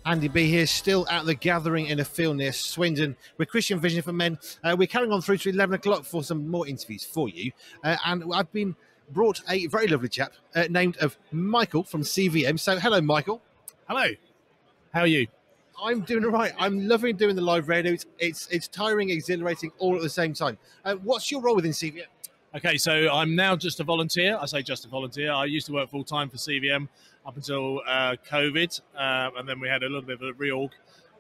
Andy B here, still at the gathering in a field near Swindon with Christian Vision for Men. We're carrying on through to 11 o'clock for some more interviews for you. And I've been brought a very lovely chap named of Michael from CVM. So hello, Michael. Hello. How are you? I'm doing all right. I'm loving doing the live radio. It's tiring, exhilarating, all at the same time. What's your role within CVM? Okay, so I'm now just a volunteer. I say just a volunteer. I used to work full-time for CVM up until COVID, and then we had a little bit of a reorg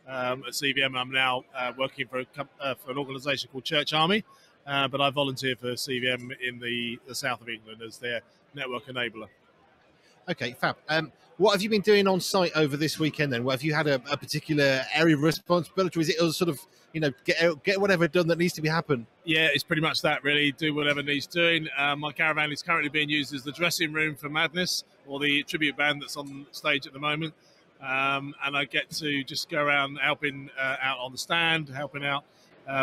at CVM. I'm now working for an organisation called Church Army, but I volunteer for CVM in the south of England as their network enabler. Okay, fab. What have you been doing on site over this weekend then? What, have you had a particular area of responsibility, or is it all sort of, get whatever done that needs to be happened? Yeah, it's pretty much that, really. Do whatever needs doing. My caravan is currently being used as the dressing room for Madness, or the tribute band that's on stage at the moment. And I get to just go around helping out on the stand, helping out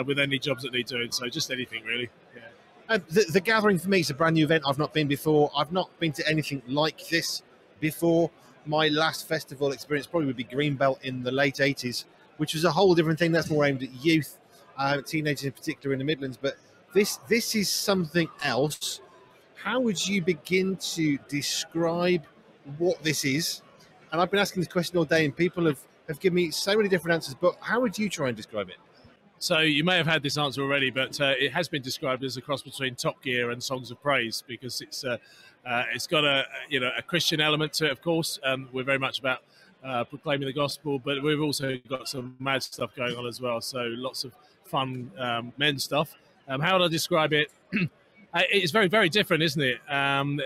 with any jobs that need doing. So just anything, really. Yeah. The gathering for me is a brand new event. I've not been before. I've not been to anything like this before. My last festival experience probably would be Greenbelt in the late 80s, which was a whole different thing. That's more aimed at youth, teenagers in particular in the Midlands. But this is something else. How would you begin to describe what this is? And I've been asking this question all day, and people have given me so many different answers. But how would you try and describe it? So you may have had this answer already, but it has been described as a cross between Top Gear and Songs of Praise, because it's got a Christian element to it, of course. We're very much about proclaiming the gospel, but we've also got some mad stuff going on as well. So lots of fun men's stuff. How would I describe it? It's very, very different, isn't it?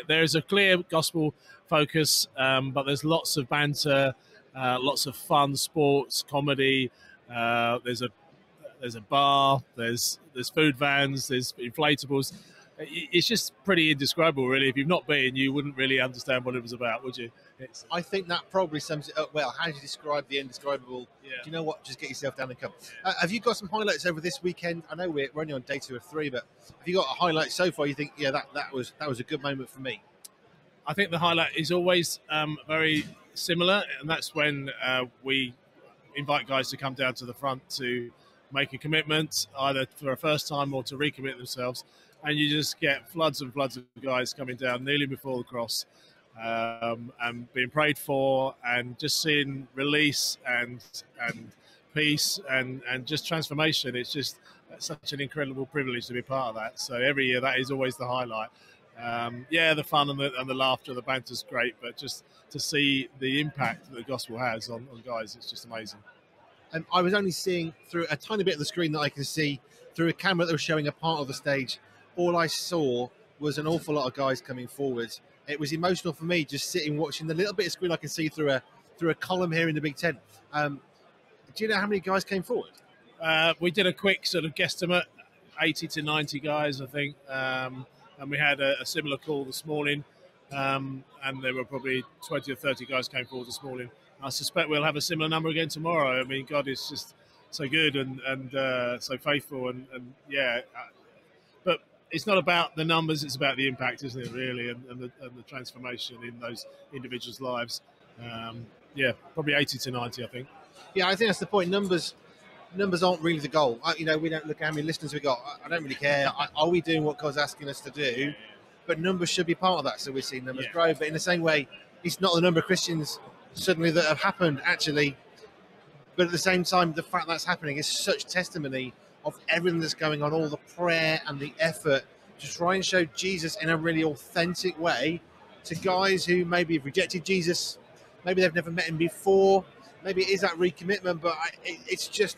There is a clear gospel focus, but there's lots of banter, lots of fun, sports, comedy. There's a bar, there's food vans, there's inflatables. It's just pretty indescribable, really. If you've not been, you wouldn't really understand what it was about, would you? I think that probably sums it up well. How do you describe the indescribable? Yeah. Do you know what? Just get yourself down and come. Have you got some highlights over this weekend? I know we're only on day 2 of 3, but have you got a highlight so far? You think, yeah, that was a good moment for me. I think the highlight is always very similar, and that's when we invite guys to come down to the front to make a commitment, either for a first time or to recommit themselves, and you just get floods and floods of guys coming down, kneeling before the cross, and being prayed for, and just seeing release and peace and just transformation. It's just such an incredible privilege to be part of that. So every year that is always the highlight. The fun and the laughter, the banter's great, but just to see the impact that the gospel has on guys, it's just amazing. I was only seeing through a tiny bit of the screen that I can see through a camera that was showing a part of the stage. All I saw was an awful lot of guys coming forward. It was emotional for me just sitting watching the little bit of screen I can see through a column here in the big tent. Do you know how many guys came forward? We did a quick sort of guesstimate, 80 to 90 guys, I think. And we had a similar call this morning, and there were probably 20 or 30 guys came forward this morning. I suspect we'll have a similar number again tomorrow. I mean, God is just so good and so faithful, and but it's not about the numbers; it's about the impact, isn't it? Really, and the transformation in those individuals' lives. Probably 80 to 90, I think. Yeah, I think that's the point. Numbers aren't really the goal. We don't look at how many listeners we got. I don't really care. Are we doing what God's asking us to do? But numbers should be part of that, so we're seeing numbers grow. But in the same way, it's not the number of Christians suddenly that have happened, actually. But at the same time, the fact that's happening is such testimony of everything that's going on, all the prayer and the effort to try and show Jesus in a really authentic way to guys who maybe have rejected Jesus, maybe they've never met him before, maybe it is that recommitment, but it's just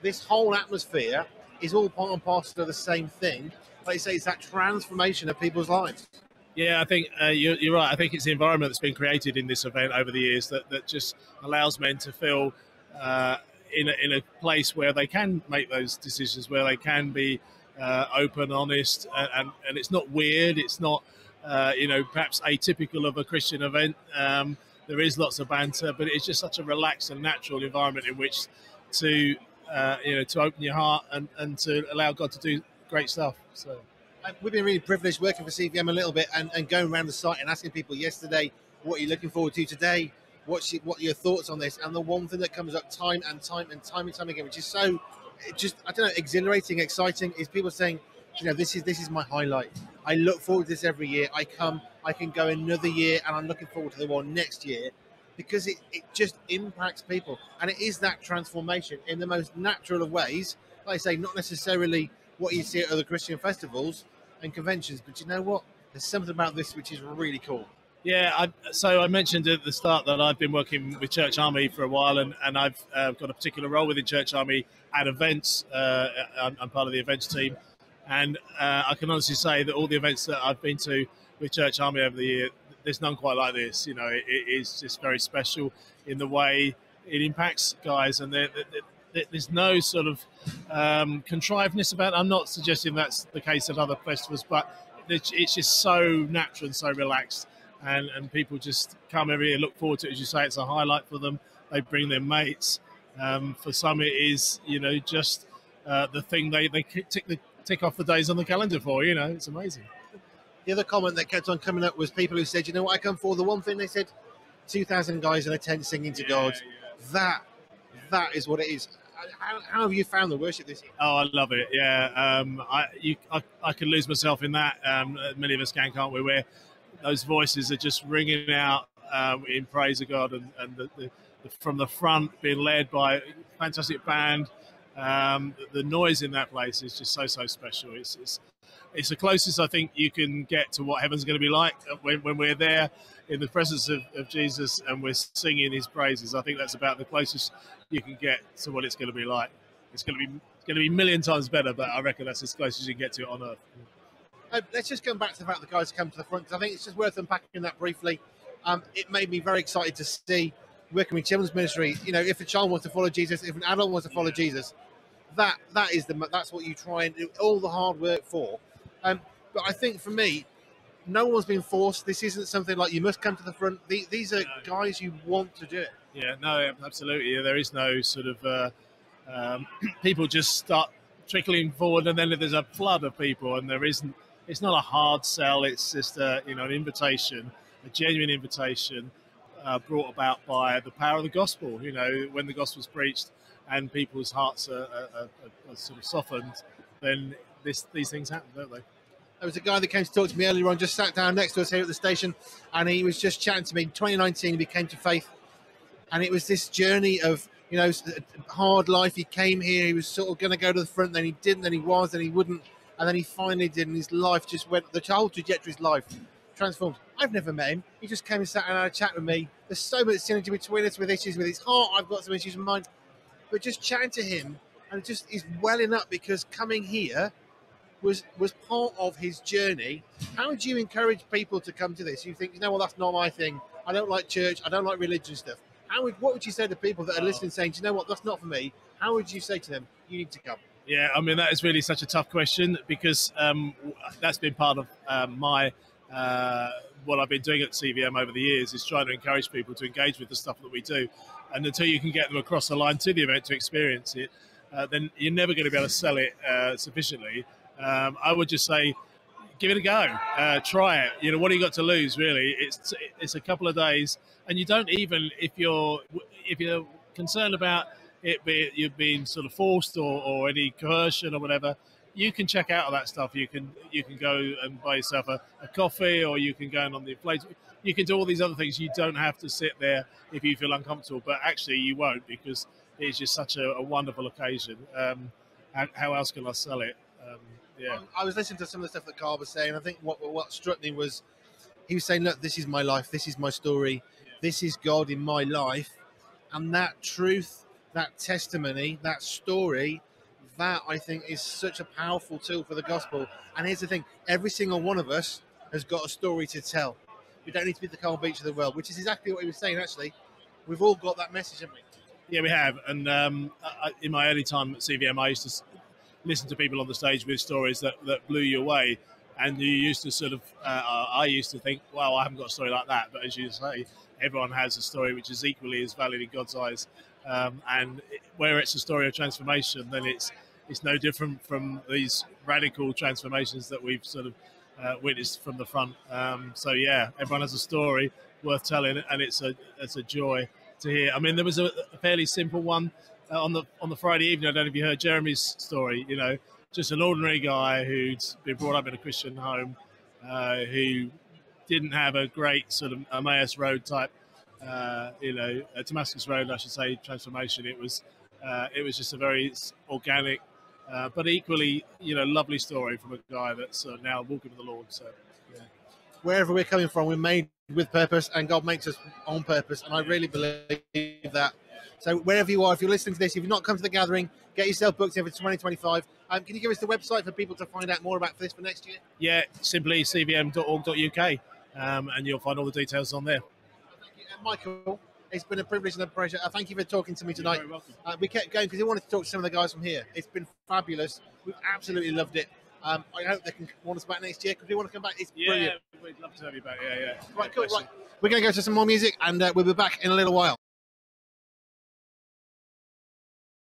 this whole atmosphere is all part and parcel of the same thing. Like you say, it's that transformation of people's lives. Yeah, I think you're right. I think it's the environment that's been created in this event over the years that just allows men to feel in a place where they can make those decisions, where they can be open, honest, and it's not weird. It's not perhaps atypical of a Christian event. There is lots of banter, but it's just such a relaxed and natural environment in which to open your heart and to allow God to do great stuff. So. We've been really privileged working for CVM a little bit and going around the site and asking people yesterday, what are you looking forward to today? what are your thoughts on this? And the one thing that comes up time and time and time and time again, which is so, just I don't know, exhilarating, exciting, is people saying, this is my highlight. I look forward to this every year. I can go another year, and I'm looking forward to the one next year, because it just impacts people, and it is that transformation in the most natural of ways. Like I say, not necessarily what you see at other Christian festivals and conventions, but you know what? There's something about this which is really cool. Yeah, so I mentioned at the start that I've been working with Church Army for a while, and I've got a particular role within Church Army at events. I'm part of the events team, and I can honestly say that all the events that I've been to with Church Army over the year, there's none quite like this. It is just very special in the way it impacts guys, and there's no sort of contrivedness about it. I'm not suggesting that's the case at other festivals, but it's just so natural and so relaxed. And people just come every year, look forward to it. As you say, it's a highlight for them. They bring their mates. For some, it is, just the thing they tick off the days on the calendar for. It's amazing. The other comment that kept on coming up was people who said, what I come for? The one thing they said, 2,000 guys in a tent singing to God. Yeah. That is what it is. How have you found the worship this year? Oh, I love it. Yeah, I can lose myself in that. Many of us can't we? Where those voices are just ringing out in praise of God, and the from the front being led by a fantastic band. The noise in that place is just so special. It's the closest I think you can get to what heaven's going to be like when we're there in the presence of Jesus and we're singing his praises. I think that's about the closest you can get to what it's going to be like. It's going to be a million times better, but I reckon that's as close as you can get to it on earth. Let's just come back to the fact the guys come to the front, because I think it's just worth unpacking that briefly. It made me very excited to see, working with children's ministry, if a child wants to follow Jesus, if an adult wants to follow Jesus, that's what you try and do all the hard work for. But I think for me, no one's been forced. This isn't something like you must come to the front. These are guys who want to do it. Yeah, no, absolutely. There is no sort of people just start trickling forward, and then there's a flood of people, and there isn't. It's not a hard sell. It's just an invitation, a genuine invitation, brought about by the power of the gospel. When the gospel's preached and people's hearts are sort of softened, then these things happen, don't they? There was a guy that came to talk to me earlier on, just sat down next to us here at the station, and he was just chatting to me. In 2019, he came to faith, and it was this journey of hard life. He came here, he was sort of going to go to the front, then he didn't, then he was, then he wouldn't, and then he finally did, and his life just went, the whole trajectory of his life transformed. I've never met him. He just came and sat and had a chat with me. There's so much synergy between us with issues with his heart. I've got some issues with mine. But just chatting to him, and it just is welling up, because coming here was part of his journey. How would you encourage people to come to this? You think, that's not my thing. I don't like church. I don't like religion stuff. What would you say to people that are listening, saying, that's not for me? How would you say to them, you need to come? Yeah, I mean, that is really such a tough question, because that's been part of my what I've been doing at CVM over the years, is trying to encourage people to engage with the stuff that we do. And until you can get them across the line to the event to experience it, then you're never going to be able to sell it sufficiently. I would just say, give it a go. Try it. What do you got to lose, really? It's a couple of days, and you don't even, if you're concerned about you're being sort of forced or any coercion or whatever, you can check out of that stuff. You can go and buy yourself a coffee, or you can go on the inflatable. You can do all these other things. You don't have to sit there if you feel uncomfortable, but actually you won't, because it's just such a wonderful occasion. How else can I sell it? Yeah. I was listening to some of the stuff that Carl was saying. I think what struck me was, he was saying, look, this is my life. This is my story. This is God in my life. And that truth, that testimony, that story, that I think is such a powerful tool for the gospel. And here's the thing, every single one of us has got a story to tell. We don't need to be the Carl Beach of the world, which is exactly what he was saying, actually. We've all got that message, haven't we? Yeah, we have. And in my early time at CVM, I used to listen to people on the stage with stories that blew you away. And you used to sort of, I used to think, well, I haven't got a story like that. But as you say, everyone has a story which is equally as valid in God's eyes. And where it's a story of transformation, then it's no different from these radical transformations that we've sort of witnessed from the front. So yeah, everyone has a story worth telling, and it's a joy to hear. I mean, there was a fairly simple one on the Friday evening. I don't know if you heard Jeremy's story. You know, just an ordinary guy who'd been brought up in a Christian home, who didn't have a great sort of Emmaus Road type, a Damascus Road, I should say, transformation. It was just a very organic, but equally, lovely story from a guy that's now walking with the Lord. So, yeah. Wherever we're coming from, we're made with purpose, and God makes us on purpose, and I really believe that. So wherever you are, if you're listening to this, if you've not come to the gathering, get yourself booked in for 2025. Can you give us the website for people to find out more about this for next year? Yeah, simply cvm.org.uk, and you'll find all the details on there. Thank you. And Michael, it's been a privilege and a pleasure. Thank you for talking to me tonight. You're very welcome. We kept going because we wanted to talk to some of the guys from here. It's been fabulous. We've absolutely loved it. I hope they can want us back next year because we want to come back. It's brilliant. We'd love to have you back. Yeah. Right, cool. Right. We're going to go to some more music, and we'll be back in a little while.